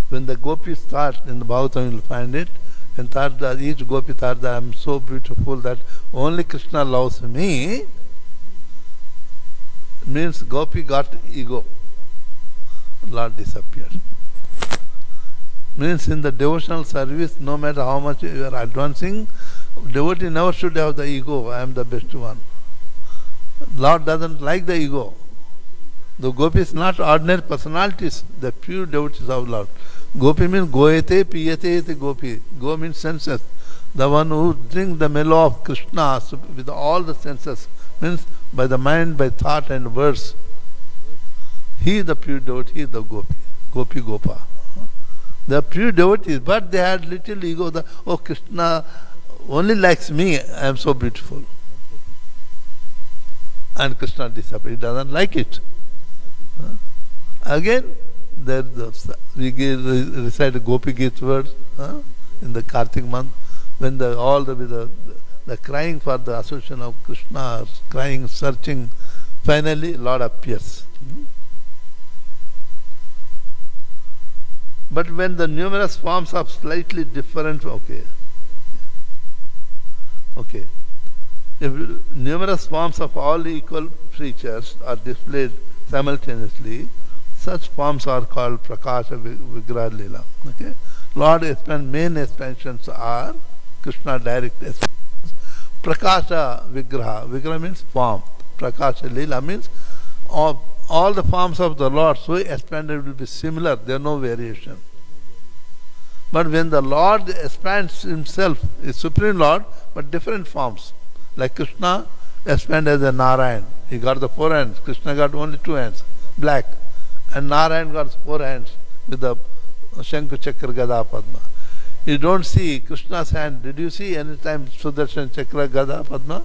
S1: When the gopis thought, in the Bhagavatam you will find it, and thought that each gopi thought that I am so beautiful that only Krishna loves me, means gopi got ego. Lord disappeared. Means in the devotional service, no matter how much you are advancing, devotee never should have the ego, I am the best one. Lord doesn't like the ego. The gopi is not ordinary personalities, the pure devotees of Lord. Gopi means goete, piyate iti gopi. Go means senses. The one who drinks the mellow of Krishna with all the senses, means by the mind, by thought and words. He is the pure devotee, he is the gopi. Gopi Gopa. They are pure devotees, but they had little ego. Oh, Krishna only likes me, I am so beautiful. And Krishna disappears, he doesn't like it. Again, we recite Gopi Gita words in the Kartik month, when the crying for the association of Krishna, crying, searching, finally Lord appears. But when the numerous forms of slightly different, okay. If numerous forms of all equal creatures are displayed simultaneously, such forms are called Prakasha Vigraha Lila. Okay? Lord main expansions are Krishna direct expansions. Prakasha Vigraha. Vigraha means form. Prakasha Lila means all the forms of the Lord so expanded will be similar. There is no variation. But when the Lord expands himself, is Supreme Lord, but different forms. Like Krishna expanded as a Narayan. He got the 4 hands. Krishna got only 2 hands, black. And Narayan got 4 hands with the Shankha Chakra Gada Padma. You don't see Krishna's hand. Did you see any time Sudarshan Chakra Gada Padma?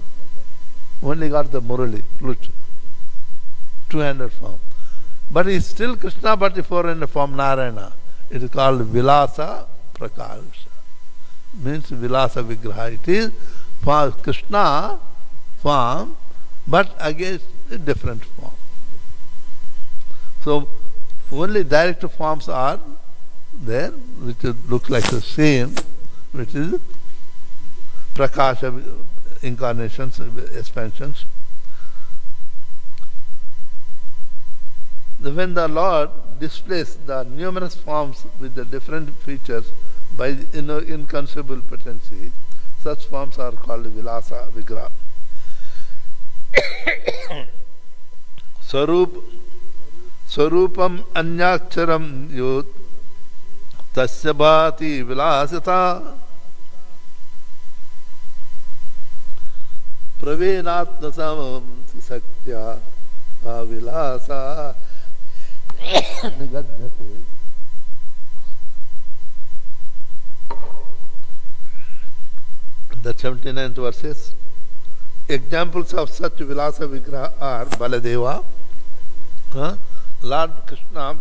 S1: Only got the Murali, flute. 2-handed form. But he is still Krishna, but the 4-handed form Narayana. It is called Vilasa Prakasha. Means Vilasa Vigraha. It is for Krishna form, but against a different form. So only direct forms are there, which looks like the same, which is Prakasha incarnations, expansions. When the Lord displays the numerous forms with the different features by inconceivable potency, such forms are called Vilasa Vigraha. Swarupam Anyaksharam Yot Tasya Bhati Vilasita Pravenatma Samam Saktya Vilasa Nigadhyate. The 79th verses. Examples of such Vilasa Vigraha are Baladeva, Lord Krishna,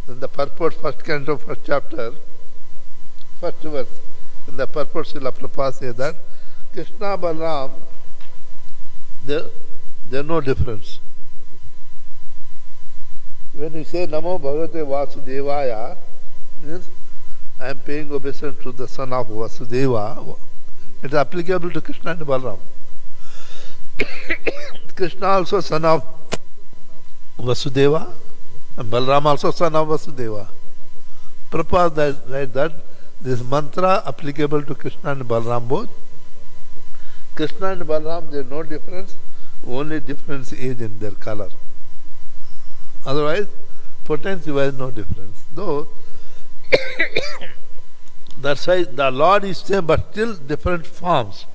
S1: in the purport, first canto, first chapter, first verse, in the purport, Srila Prabhupada says that Krishna Balaram, there is no difference. When you say Namo Bhagavate Vasudevaya, means I am paying obeisance to the son of Vasudeva. It is applicable to Krishna and Balaram. Krishna also son of Vasudeva, and Balaram also son of Vasudeva. Prabhupada writes that this mantra applicable to Krishna and Balaram both. Krishna and Balaram, there is no difference, only difference is in their color. Otherwise, potency-wise, no difference. Though, that's why the Lord is same, but still different forms.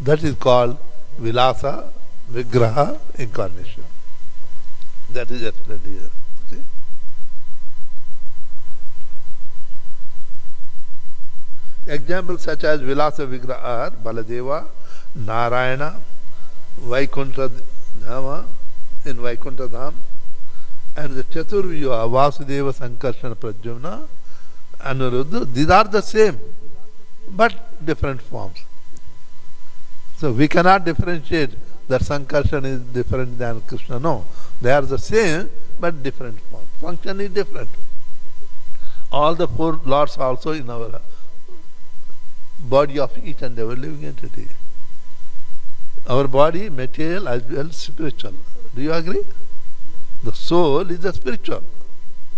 S1: That is called Vilasa Vigraha incarnation. That is explained here. See? Examples such as Vilasa Vigraha are Baladeva, Narayana, Vaikuntha Dhama in Vaikuntha Dham, and the Chaturvyuha, Vasudeva, Sankarsana, Pradyumna, Anuruddha. These are the same, but different forms. So we cannot differentiate that Sankarsana is different than Krishna. No, they are the same, but different forms. Function is different. All the 4 lords also in our body of each and every living entity. Our body, material as well as spiritual. Do you agree? The soul is the spiritual.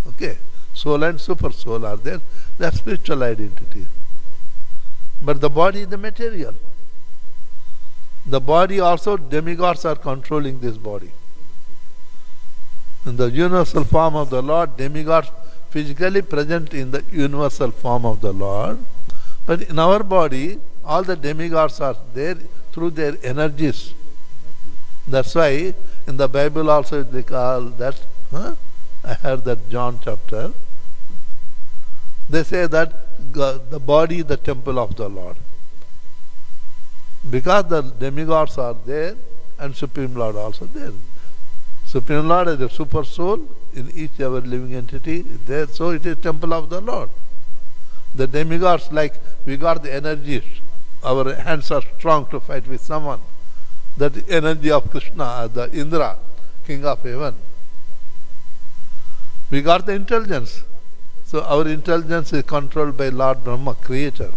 S1: Okay. Soul and super soul are there. They are spiritual identities. But the body is the material. The body also, demigods are controlling this body. In the universal form of the Lord, demigods physically present in the universal form of the Lord. But in our body, all the demigods are there through their energies. That's why in the Bible also they call that, I heard that John chapter, they say that the body is the temple of the Lord. Because the demigods are there and Supreme Lord also there. Supreme Lord is the super soul in each ever living entity there, so it is temple of the Lord. The demigods, like we got the energies, our hands are strong to fight with someone. That energy of Krishna, the Indra, king of heaven. We got the intelligence. So our intelligence is controlled by Lord Brahma, creator.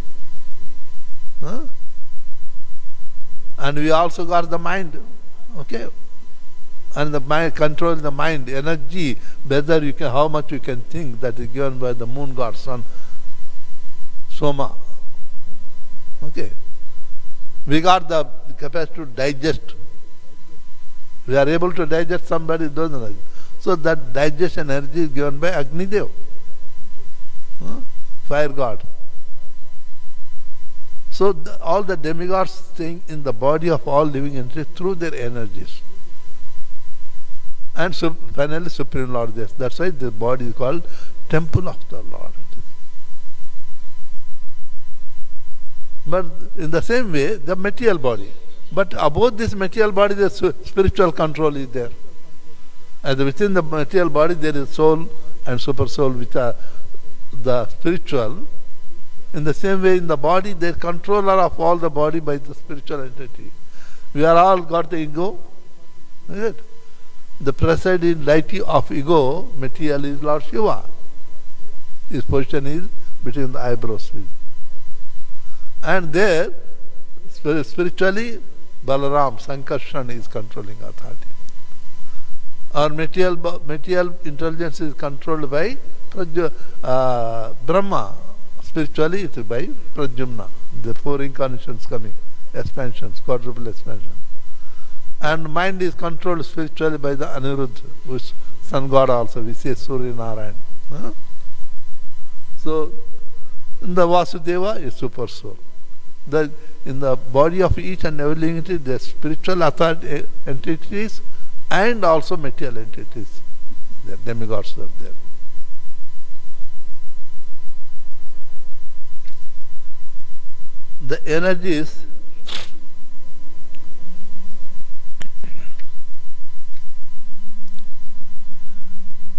S1: And we also got the mind. Okay? And the mind control the mind, energy, whether you can, how much you can think, that is given by the moon god, sun, Soma. Okay. We got the capacity to digest. We are able to digest somebody doesn't know. So that digestion energy is given by Agni Dev, fire god. So all the demigods staying in the body of all living entities through their energies. And so finally Supreme Lord is. That's why the body is called Temple of the Lord. But in the same way, the material body. But above this material body, the spiritual control is there. And within the material body, there is soul and super soul, which are the spiritual. In the same way, in the body, there is controller of all the body by the spiritual entity. We are all got the ego. Is it? The presiding deity of ego, material, is Lord Shiva. His position is between the eyebrows. And there, spiritually, Balaram, Sankarshan is controlling authority. Our material intelligence is controlled by Brahma. Spiritually, it is by Pradyumna. The 4 incarnations coming, expansions, quadruple expansion. And mind is controlled spiritually by the Aniruddha, which sun god also, we say Surya Narayan. So, in the Vasudeva is super soul. In the body of each and every living entity, there are spiritual authority entities and also material entities. The demigods are there. The energies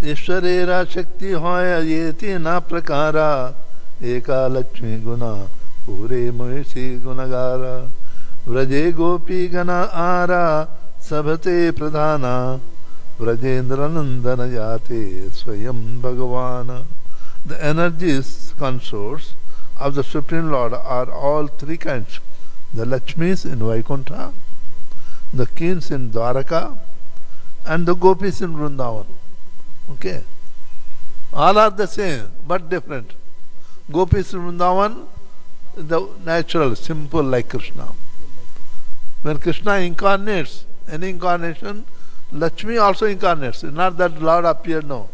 S1: ईश्वरेरा शक्ति होय ये तीना प्रकारा एका लक्ष्मी गुना पूरे महिषी गुणगारा व्रजे गोपी गण आरा सभते प्रधाना व्रजेंद्र नंदन जाते स्वयं भगवान. The energies consorts of the Supreme Lord are all 3 kinds. The Lakshmis in Vaikuntha, the kings in Dwaraka, and the gopis in Vrindavan. Okay. All are the same, but different. Gopis in Vrindavan, the natural, simple like Krishna. When Krishna incarnates, any incarnation, Lakshmi also incarnates. It's not that Lord appeared, no.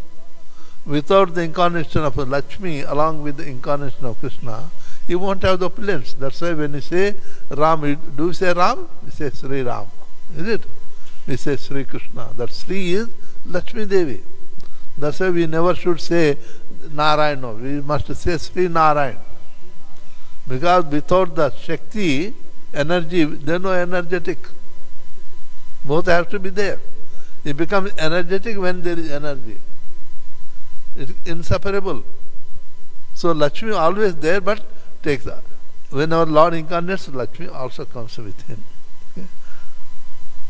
S1: Without the incarnation of Lakshmi, along with the incarnation of Krishna, you won't have the opulence. That's why when you say Ram, do you say Ram? You say Sri Ram. Is it? We say Sri Krishna. That Sri is Lakshmi Devi. That's why we never should say Narayan. No. We must say Sri Narayan. Because without the Shakti, energy, there is no energetic. Both have to be there. It becomes energetic when there is energy. It's inseparable. So Lakshmi always there, but takes that. When our Lord incarnates, Lakshmi also comes with him. Okay?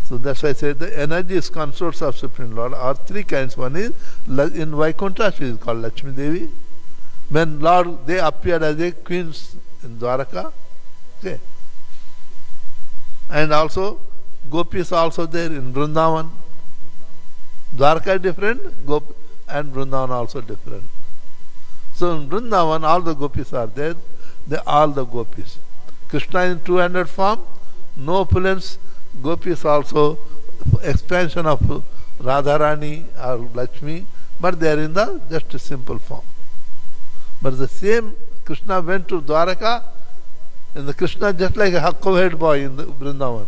S1: So that's why I say the energies consorts of Supreme Lord are 3 kinds. One is in Vaikuntha, she is called Lakshmi Devi. When Lord, they appeared as a queens in Dwaraka. Okay. And also gopis also there in Vrindavan. Dwaraka is different, and Vrindavan also different. So in Vrindavan, all the gopis are there. They are all the gopis. Krishna in 200 form, no opulence. Gopis also expansion of Radharani or Lakshmi, but they are in the just a simple form. But the same Krishna went to Dwaraka, and the Krishna just like a huck-head boy in the Vrindavan.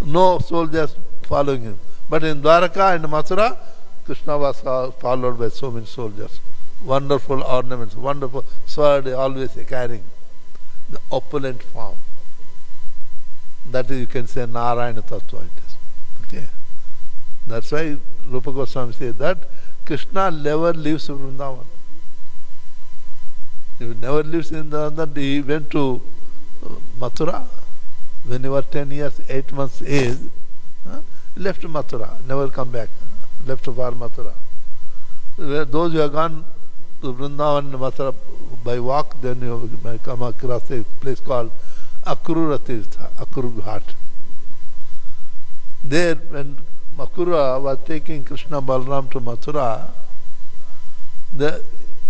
S1: No soldiers following him. But in Dwaraka and Mathura, Krishna was followed by so many soldiers. Wonderful ornaments, wonderful sword always carrying. The opulent form. That is, you can say Narayana Tattva it is. Okay. That's why Rupa Goswami says that Krishna never leaves Vrindavan. He never lives in Vrindavan. He went to Mathura when he was 10 years, 8 months age. He left Mathura, never come back. Left for Mathura. Those who have gone to Vrindavan and Mathura by walk, then you may come across a place called Akrura Tirtha, Akrura Ghat. There, when Akrura was taking Krishna Balaram to Mathura,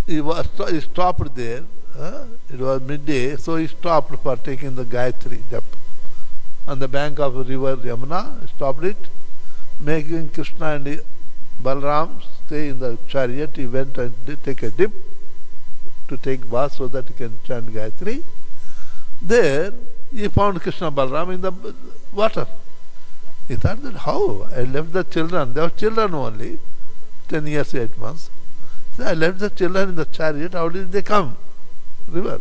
S1: he stopped there. It was midday, so he stopped for taking the Gayatri jap. On the bank of the river Yamuna, he stopped it, making Krishna and Balaram stay in the chariot. He went and take a dip to take bath so that he can chant Gayatri. There, he found Krishna Balaram in the water. He thought that how? I left the children. They were children only, 10 years, 8 months. So I left the children in the chariot. How did they come? River.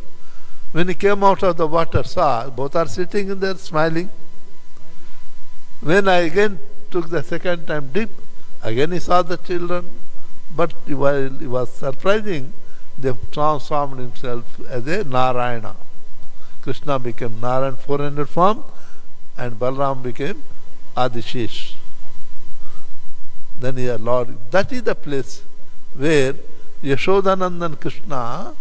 S1: When he came out of the water, saw both are sitting in there smiling. When I again took the second time dip, again he saw the children. But he was surprising. They transformed himself as a Narayana. Krishna became Narayan 400 form, and Balaram became Adishesh. Then he is Lord. That is the place where Yashodanandan Krishna,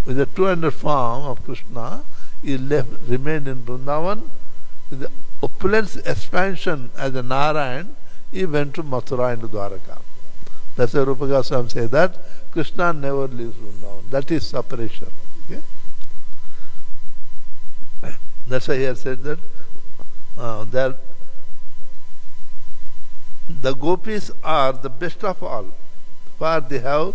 S1: with the 200 form of Krishna, he remained in Vrindavan. With the opulence expansion as a Narayan, he went to Mathura and Dwaraka. That's why Rupa Goswami says that Krishna never leaves Vrindavan. That is separation. Okay? That's why he has said that the gopis are the best of all, for they have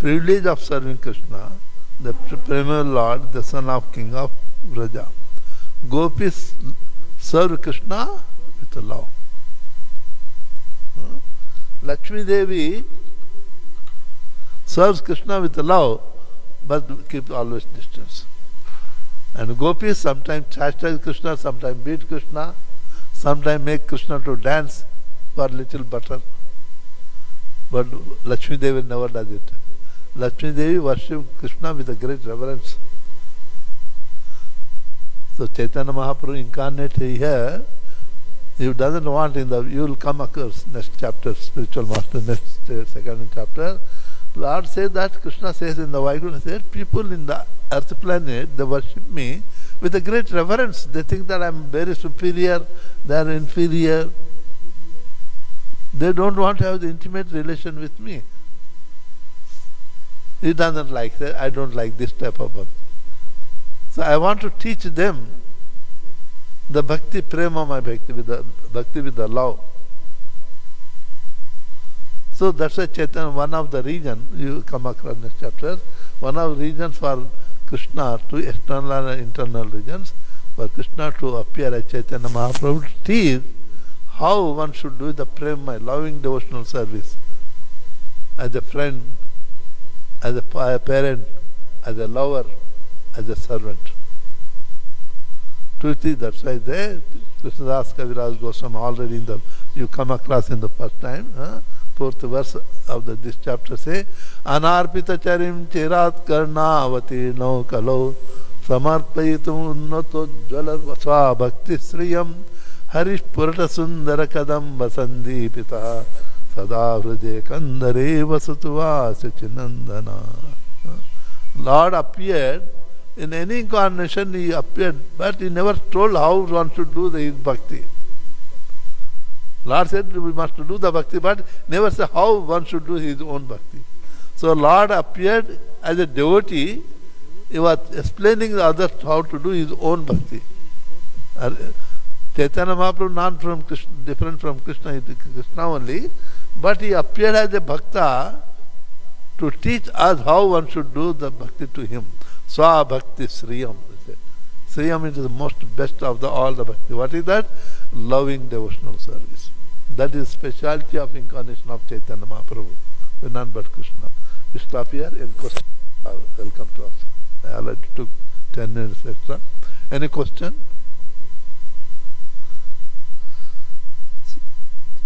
S1: privilege of serving Krishna, the premier Lord, the son of King of Vraja. Gopis serve Krishna with love. Lakshmi Devi serves Krishna with love, but keeps always distance. And gopis sometimes chastise Krishna, sometimes beat Krishna, sometimes make Krishna to dance for little butter. But Lakshmi Devi never does it. Lakshmi Devi worships Krishna with a great reverence. So Chaitanya Mahaprabhu incarnate here, he doesn't want you will come across next chapter, spiritual master, next second chapter. Lord says that, Krishna says in the Vaikuntha, said, people in the earth planet, they worship me with a great reverence. They think that I am very superior, they are inferior. They don't want to have the intimate relation with me. He doesn't like that. I don't like this type of bhakti. So I want to teach them the bhakti prema, my bhakti with the love. So that's why Chaitanya, one of the reasons, you come across next chapter, one of the reasons for Krishna, to external and internal reasons, for Krishna to appear as Chaitanya Mahaprabhu, to teach how one should do the prema, loving devotional service, as a friend, as a parent, as a lover, as a servant. Truth, that's why there, Krishnadas Kaviraj Goswami already you come across in the first time, fourth verse of this chapter say, Anarpita charim chirat karnavati no kalo samarpayitum unnato jwalar vasva bhakti sriyam harish purata sundara kadam vasandipita sada hrude kandare vasutva sachinandana. Lord appeared in any incarnation, he appeared, but he never told how one should do his bhakti. Lord said we must do the bhakti, but never said how one should do his own bhakti. So Lord appeared as a devotee, he was explaining the others how to do his own bhakti. Chaitanya Mahaprabhu not from Krishna, different from Krishna, Krishna only, but he appeared as a bhakta to teach us how one should do the bhakti to him. Swa bhakti sriyam. Sriyam is the most best of all the bhakti. What is that? Loving devotional service. That is speciality of incarnation of Chaitanya Mahaprabhu. None but Krishna. We stop here and question. Welcome to us. I already took 10 minutes extra. Any question?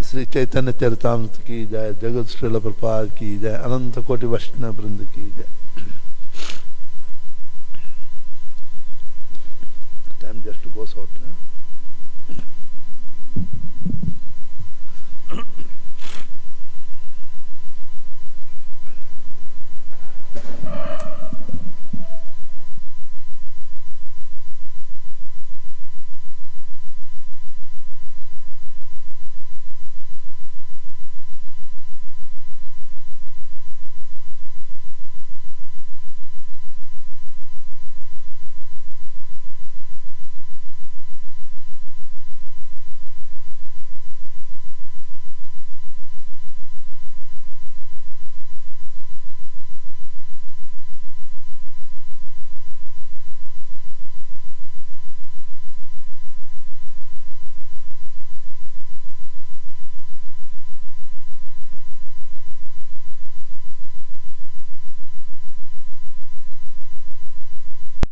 S1: Sri Caitanya caritamrta ki jai, Jagat Srila Prabhupada ki jai, Ananta Koti Vaishnava Vrinda ki jai. Time just goes out.